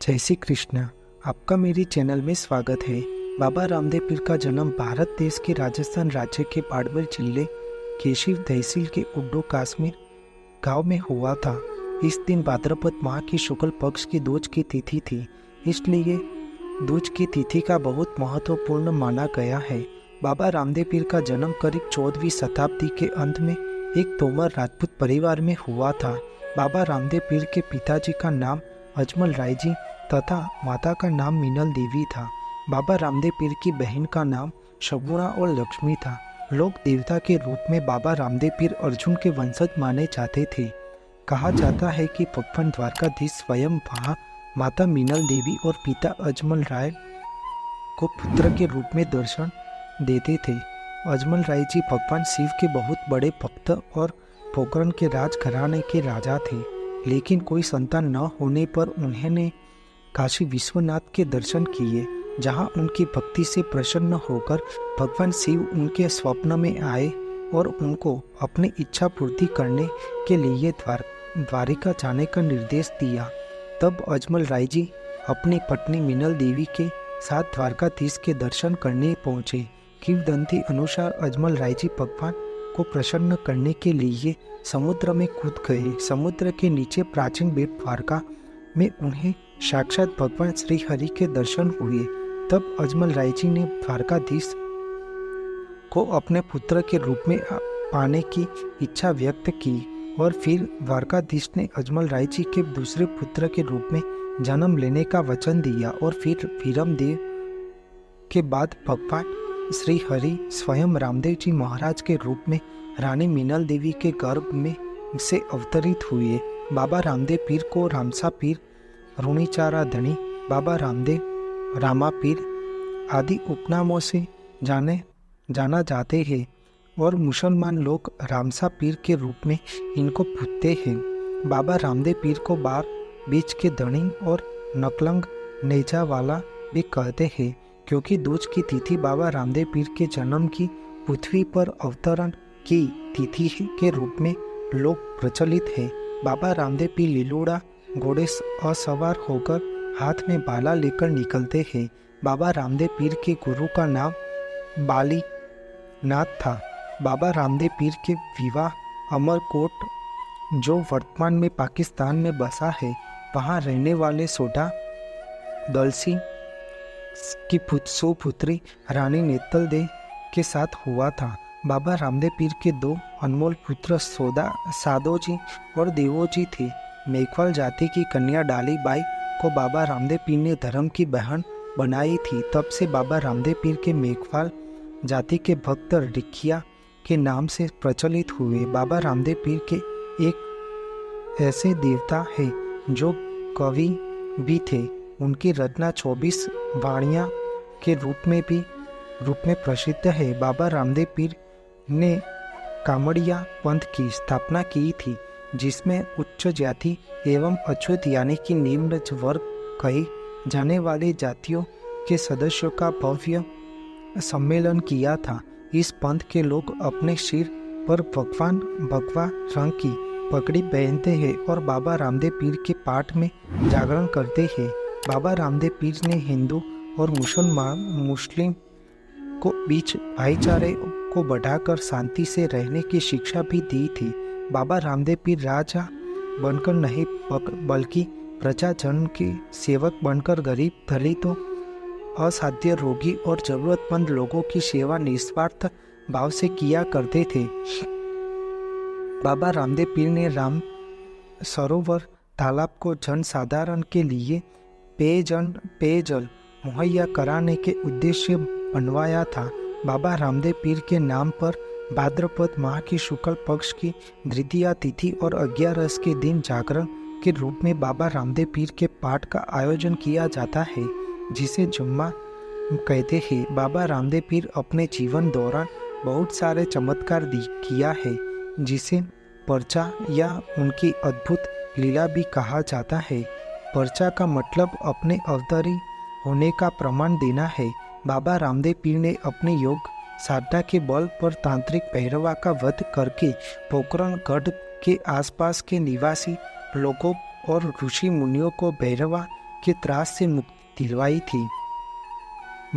जय श्री कृष्ण। आपका मेरी चैनल में स्वागत है। बाबा रामदेव पीर का जन्म भारत देश के राजस्थान राज्य के बाड़मेर जिले केशिव तहसील के उड्डो काश्मीर गांव में हुआ था। इस दिन भाद्रपद माह की शुक्ल पक्ष की दूज की तिथि थी, इसलिए दूज की तिथि का बहुत महत्वपूर्ण माना गया है। बाबा रामदेव पीर का जन्म करीब 14वीं शताब्दी के अंत में एक तोमर राजपूत परिवार में हुआ था। बाबा रामदेव पीर के पिताजी का नाम अजमल राय जी तथा माता का नाम मीनल देवी था। बाबा रामदेव पीर की बहन का नाम शगुना और लक्ष्मी था। लोग देवता के रूप में बाबा रामदेव पीर अर्जुन के वंशज माने जाते थे। कहा जाता है कि भगवान द्वारकाधीश स्वयं वहाँ माता मीनल देवी और पिता अजमल राय को पुत्र के रूप में दर्शन देते थे। अजमल राय जी भगवान शिव के बहुत बड़े भक्त और पोखरण के राजघराने के राजा थे, लेकिन कोई संतान न होने पर उन्होंने काशी विश्वनाथ के दर्शन किए, जहां उनकी भक्ति से प्रसन्न होकर भगवान शिव उनके स्वप्न में आए और उनको अपनी इच्छा पूर्ति करने के लिए द्वारिका जाने का निर्देश दिया। तब अजमल राय जी अपनी पत्नी मीनल देवी के साथ द्वारकाधीश के दर्शन करने पहुंचे। किंवदंती अनुसार अजमल राय जी भगवान को प्रसन्न करने के लिए समुद्र में कूद गए। समुद्र के नीचे प्राचीन बेट द्वारका में उन्हें साक्षात भगवान श्री हरि के दर्शन हुए। तब अजमल राय जी ने द्वारकाधीश को अपने पुत्र के रूप में पाने की इच्छा व्यक्त की और फिर द्वारकाधीश ने अजमल राय जी के दूसरे पुत्र के रूप में जन्म लेने का वचन दिया और फिर वीरमदेव के बाद भगवान श्री हरि स्वयं रामदेव जी महाराज के रूप में रानी मीनल देवी के गर्भ में से अवतरित हुए। बाबा रामदेव पीर को रामसा पीर, रुणीचारा धनी, बाबा रामदेव, रामा पीर आदि उपनामों से जाना जाते हैं और मुसलमान लोग रामसा पीर के रूप में इनको पूजते हैं। बाबा रामदेव पीर को बार बीच के धनी और नकलंग नेजा वाला भी कहते हैं, क्योंकि दूज की तिथि बाबा रामदेव पीर के जन्म की पृथ्वी पर अवतरण की तिथि के रूप में लोग प्रचलित है। बाबा रामदेव पीर लीलोड़ा घोड़े असवार होकर हाथ में बाला लेकर निकलते हैं। बाबा रामदेव पीर के गुरु का नाम बाली नाथ था। बाबा रामदेव पीर के विवाह अमरकोट, जो वर्तमान में पाकिस्तान में बसा है, वहाँ रहने वाले सोडा दलसी की सुपुत्री रानी नेतल दे के साथ हुआ था। बाबा रामदेव पीर के दो अनमोल पुत्र सादोजी और देवोजी थे। मेघवाल जाति की कन्या डाली बाई को बाबा रामदेव पीर ने धर्म की बहन बनाई थी। तब से बाबा रामदेव पीर के मेघवाल जाति के भक्त रिखिया के नाम से प्रचलित हुए। बाबा रामदेव पीर के एक ऐसे देवता है जो कवि भी थे। उनकी रचना 24 वाणियाँ के रूप में प्रसिद्ध है। बाबा रामदेव पीर ने कामड़िया पंथ की स्थापना की थी, जिसमें उच्च जाति एवं अछूत यानी कि निम्न वर्ग कही जाने वाली जातियों के सदस्यों का भव्य सम्मेलन किया था। इस पंथ के लोग अपने सिर पर भगवा रंग की पगड़ी पहनते हैं और बाबा रामदेव पीर के पाठ में जागरण करते हैं। बाबा रामदेव पीर ने हिंदू और मुस्लिम को बीच भाईचारे को बढ़ाकर शांति से रहने की शिक्षा भी दी थी। बाबा रामदेव पीर राजा बनकर नहीं बल्कि प्रजाजन के सेवक बनकर गरीब, दलितों, असाध्य रोगी और जरूरतमंद लोगों की सेवा निस्वार्थ भाव से किया करते थे। बाबा रामदेव पीर ने राम सरोवर तालाब को जन साधारण के लिए पेयजल मुहैया कराने के उद्देश्य बनवाया था। बाबा रामदेव पीर के नाम पर भाद्रपद माह की शुक्ल पक्ष की द्वितीया तिथि और 11 के दिन जागरण के रूप में बाबा रामदेव पीर के पाठ का आयोजन किया जाता है, जिसे जुम्मा कहते हैं। बाबा रामदेव पीर अपने जीवन दौरान बहुत सारे चमत्कार किया है, जिसे पर्चा या उनकी अद्भुत लीला भी कहा जाता है। पर्चा का मतलब अपने अवतरी होने का प्रमाण देना है। बाबा रामदेव पीर ने अपने योग साधना के बल पर तांत्रिक भैरवा का वध करके पोखरण गढ़ के आसपास के निवासी लोगों और ऋषि मुनियों को भैरवा के त्रास से मुक्ति दिलवाई थी।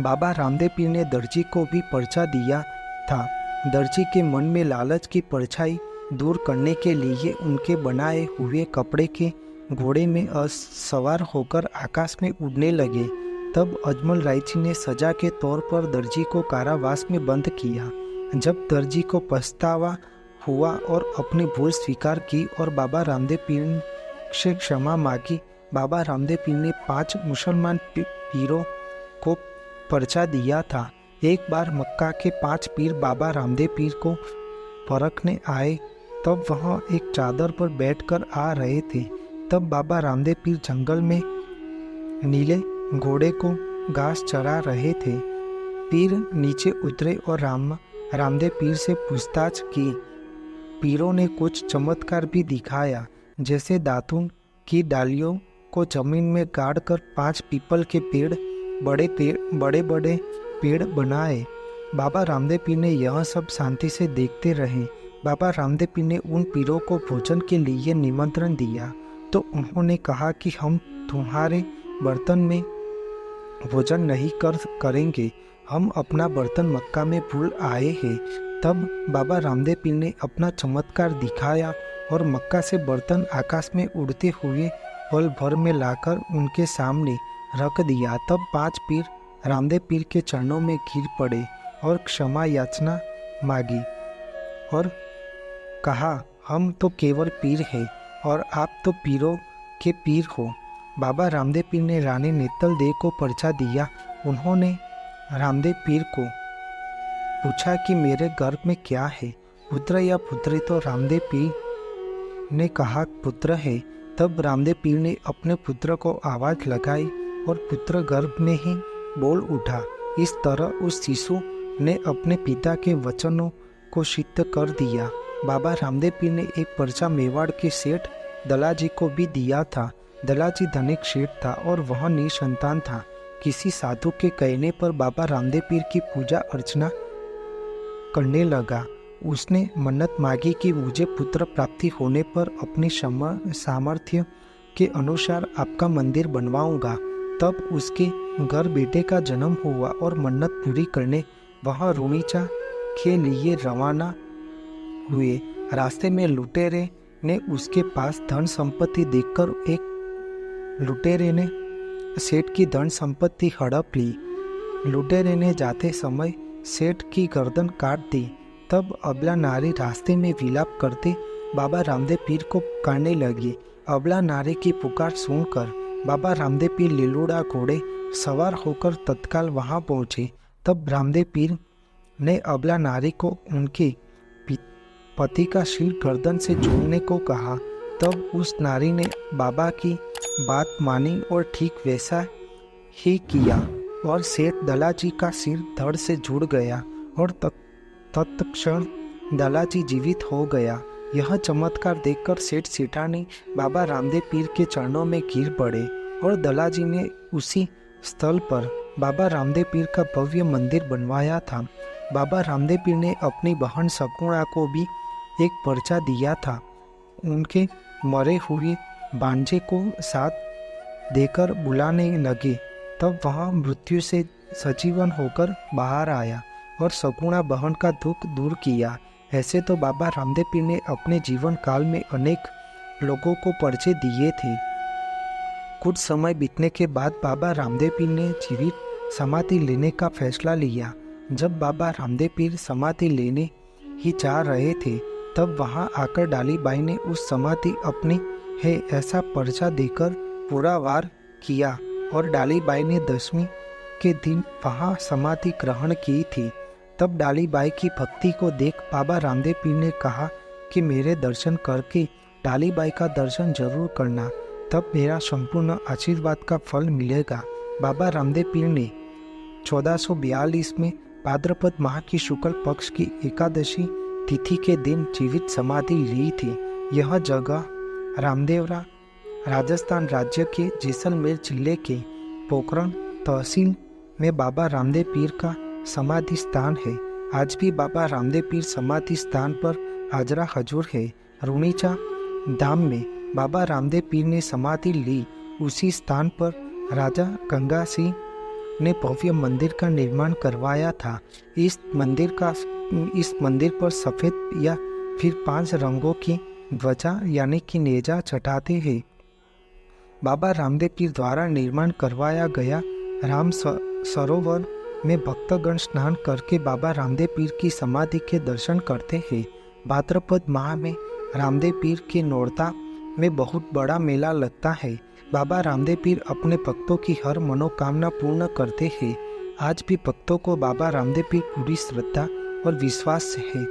बाबा रामदेव पीर ने दर्जी को भी पर्चा दिया था। दर्जी के मन में लालच की परछाई दूर करने के लिए उनके बनाए हुए कपड़े के घोड़े में सवार होकर आकाश में उड़ने लगे। तब अजमल रायची ने सजा के तौर पर दर्जी को कारावास में बंद किया। जब दर्जी को पछतावा हुआ और अपनी भूल स्वीकार की और बाबा रामदेव पीर से क्षमा मांगी, बाबा रामदेव पीर ने 5 मुसलमान पीरों को पर्चा दिया था। एक बार मक्का के 5 पीर बाबा रामदेव पीर को परखने आए, तब वह एक चादर पर बैठकर आ रहे थे। तब बाबा रामदेव पीर जंगल में नीले घोड़े को घास चरा रहे थे। पीर नीचे उतरे और रामदेव पीर से पूछताछ की। पीरों ने कुछ चमत्कार भी दिखाया, जैसे दातून की डालियों को जमीन में गाड़कर 5 पीपल के बड़े बड़े पेड़ बनाए। बाबा रामदेव पीर ने यह सब शांति से देखते रहे। बाबा रामदेव पीर ने उन पीरों को भोजन के लिए निमंत्रण दिया, तो उन्होंने कहा कि हम तुम्हारे बर्तन में भोजन नहीं करेंगे, हम अपना बर्तन मक्का में भूल आए हैं। तब बाबा रामदेव पीर ने अपना चमत्कार दिखाया और मक्का से बर्तन आकाश में उड़ते हुए पल भर में लाकर उनके सामने रख दिया। तब 5 पीर रामदेव पीर के चरणों में गिर पड़े और क्षमा याचना मांगी और कहा, हम तो केवल पीर हैं और आप तो पीरों के पीर हो। बाबा रामदेव पीर ने रानी नेतल देव को पर्चा दिया। उन्होंने रामदेव पीर को पूछा कि मेरे गर्भ में क्या है, पुत्र या पुत्री? तो रामदेव पीर ने कहा पुत्र है। तब रामदेव पीर ने अपने पुत्र को आवाज लगाई और पुत्र गर्भ में ही बोल उठा। इस तरह उस शिशु ने अपने पिता के वचनों को सिद्ध कर दिया। बाबा रामदेव पीर ने एक पर्चा मेवाड़ के सेठ दलाजी को भी दिया था। दलाजी धनिक सेठ था और वह निसंतान था। किसी साधु के कहने पर बाबा रामदेव पीर की पूजा अर्चना करने लगा। उसने मन्नत मांगी कि मुझे पुत्र प्राप्ति होने पर अपनी सामर्थ्य के अनुसार आपका मंदिर बनवाऊंगा। तब उसके घर बेटे का जन्म हुआ और मन्नत पूरी करने वह रूणीचा के लिए रवाना हुए। रास्ते में लुटेरे ने उसके पास धन संपत्ति देखकर एक लुटेरे ने सेठ की धन संपत्ति हड़प ली। लुटेरे ने जाते समय सेठ की गर्दन काट दी। तब अबला नारी रास्ते में विलाप करते बाबा रामदेव पीर को पुकारने लगी। अबला नारी की पुकार सुनकर बाबा रामदेव पीर लिलुड़ा घोड़े सवार होकर तत्काल वहां पहुंचे। तब रामदेव पीर ने अबला नारी को उनके पति का सिर गर्दन से जोड़ने को कहा। तब उस नारी ने बाबा की बात मानी और ठीक वैसा ही किया और सेठ दलाजी का सिर धड़ से जुड़ गया और तत्क्षण दलाजी जीवित हो गया। यह चमत्कार देखकर सेठ सेठानी बाबा रामदेव पीर के चरणों में गिर पड़े और दलाजी ने उसी स्थल पर बाबा रामदेव पीर का भव्य मंदिर बनवाया था। बाबा रामदेव पीर ने अपनी बहन सकुणा को भी एक पर्चा दिया था। उनके मरे हुए बांझे को साथ देकर बुलाने लगे। तब वह मृत्यु से सजीवन होकर बाहर आया और सगुणा बहन का दुख दूर किया। ऐसे तो बाबा रामदेव पीर ने अपने जीवन काल में अनेक लोगों को पर्चे दिए थे। कुछ समय बीतने के बाद बाबा रामदेव पीर ने जीवित समाधि लेने का फैसला लिया। जब बाबा रामदेव पीर समाधि लेने ही जा रहे थे, तब वहां आकर डालीबाई ने उस समाधि अपनी है ऐसा पर्चा देकर पूरा वार किया और डालीबाई ने 10वीं के दिन वहां समाधि ग्रहण की थी। तब डालीबाई की भक्ति को देख बाबा रामदेव पीर ने कहा कि मेरे दर्शन करके डालीबाई का दर्शन जरूर करना, तब मेरा संपूर्ण आशीर्वाद का फल मिलेगा। बाबा रामदेव पीर ने 1442 में भाद्रपद माह की शुक्ल पक्ष की एकादशी तिथि के दिन जीवित समाधि ली थी। यह जगह रामदेवरा राजस्थान राज्य के जैसलमेर जिले के पोखरण तहसील में बाबा रामदेव पीर का समाधि स्थान है। आज भी बाबा रामदेव पीर समाधि स्थान पर हाजरा हजूर है। रूणीचा धाम में बाबा रामदेव पीर ने समाधि ली। उसी स्थान पर राजा गंगा सिंह ने भव्य मंदिर का निर्माण करवाया था। इस मंदिर पर सफ़ेद या फिर 5 रंगों की ध्वजा यानी कि नेजा चढ़ाते हैं। बाबा रामदेव पीर द्वारा निर्माण करवाया गया राम सरोवर में भक्तगण स्नान करके बाबा रामदेव पीर की समाधि के दर्शन करते हैं। भाद्रपद माह में रामदेव पीर के नोरता में बहुत बड़ा मेला लगता है। बाबा रामदेव पीर अपने भक्तों की हर मनोकामना पूर्ण करते हैं। आज भी भक्तों को बाबा रामदेव पीर पूरी श्रद्धा और विश्वास है।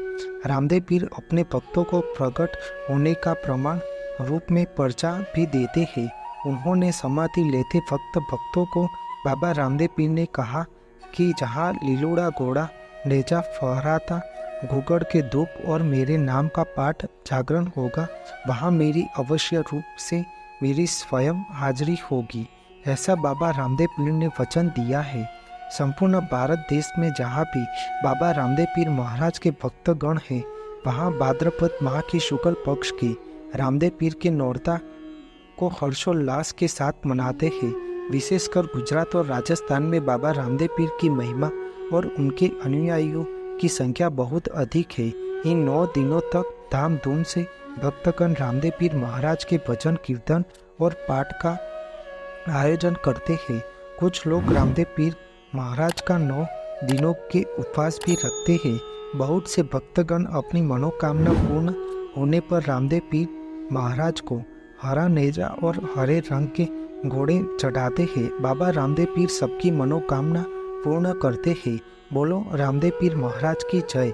रामदेव पीर अपने भक्तों को प्रकट होने का प्रमाण रूप में पर्चा भी देते हैं। उन्होंने समाधि लेते वक्त भक्तों को बाबा रामदेव पीर ने कहा कि जहाँ लीलूड़ा घोड़ा नेजा फहराता घुगड़ के धूप और मेरे नाम का पाठ जागरण होगा, वहाँ मेरी अवश्य रूप से मेरी स्वयं हाजिरी होगी। ऐसा बाबा रामदेव पीर ने वचन दिया है। संपूर्ण भारत देश में जहाँ भी बाबा रामदेव पीर महाराज के भक्तगण हैं, वहाँ भाद्रपद माह के शुक्ल पक्ष के रामदेव पीर के नोरता को हर्षोल्लास के साथ मनाते हैं। विशेषकर गुजरात और राजस्थान में बाबा रामदेव पीर की महिमा और उनके अनुयायियों की संख्या बहुत अधिक है। इन 9 दिनों तक धामधूम से भक्तगण रामदेव पीर महाराज के भजन कीर्तन और पाठ का आयोजन करते हैं। कुछ लोग रामदेव पीर महाराज का 9 दिनों के उपवास भी रखते हैं। बहुत से भक्तगण अपनी मनोकामना पूर्ण होने पर रामदेव पीर महाराज को हरा नेजा और हरे रंग के घोड़े चढ़ाते हैं। बाबा रामदेव पीर सबकी मनोकामना पूर्ण करते हैं। बोलो रामदेव पीर महाराज की जय।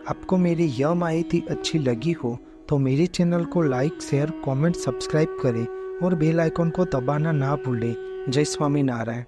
आपको मेरी यह माहिती अच्छी लगी हो तो मेरे चैनल को लाइक, शेयर, कमेंट, सब्सक्राइब करें और बेल आइकन को दबाना ना भूलें। जय स्वामीनारायण।